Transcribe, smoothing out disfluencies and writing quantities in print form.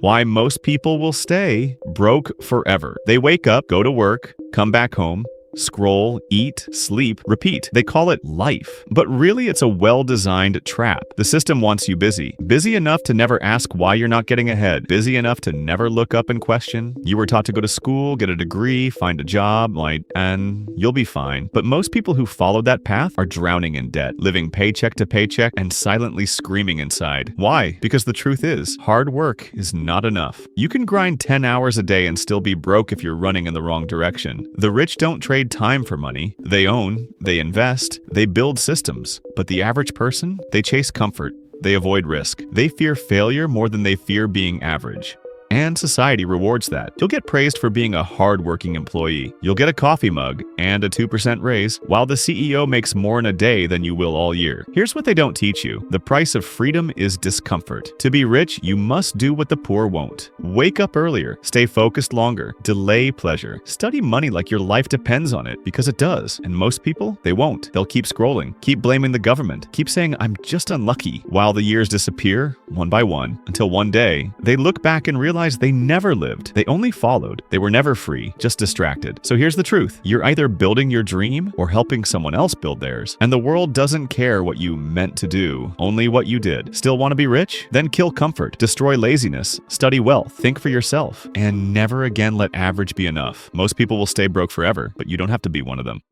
Why most people will stay broke forever. They wake up, go to work, come back home, scroll, eat, sleep, repeat. They call it life. But really, it's a well-designed trap. The system wants you busy. Busy enough to never ask why you're not getting ahead. Busy enough to never look up and question. You were taught to go to school, get a degree, find a job, and you'll be fine. But most people who follow that path are drowning in debt, living paycheck to paycheck and silently screaming inside. Why? Because the truth is, hard work is not enough. You can grind 10 hours a day and still be broke if you're running in the wrong direction. The rich don't trade time for money. They own, they invest, they build systems. But the average person, they chase comfort. They avoid risk. They fear failure more than they fear being average. And society rewards that. You'll get praised for being a hard-working employee. You'll get a coffee mug and a 2% raise, while the CEO makes more in a day than you will all year. Here's what they don't teach you. The price of freedom is discomfort. To be rich, you must do what the poor won't. Wake up earlier, stay focused longer, delay pleasure. Study money like your life depends on it, because it does. And most people, they won't. They'll keep scrolling, keep blaming the government, keep saying, "I'm just unlucky," while the years disappear, one by one, until one day, they look back and realize they never lived. They only followed. They were never free, just distracted. So here's the truth. You're either building your dream or helping someone else build theirs. And the world doesn't care what you meant to do, only what you did. Still want to be rich? Then kill comfort, destroy laziness, study wealth, think for yourself, and never again let average be enough. Most people will stay broke forever, but you don't have to be one of them.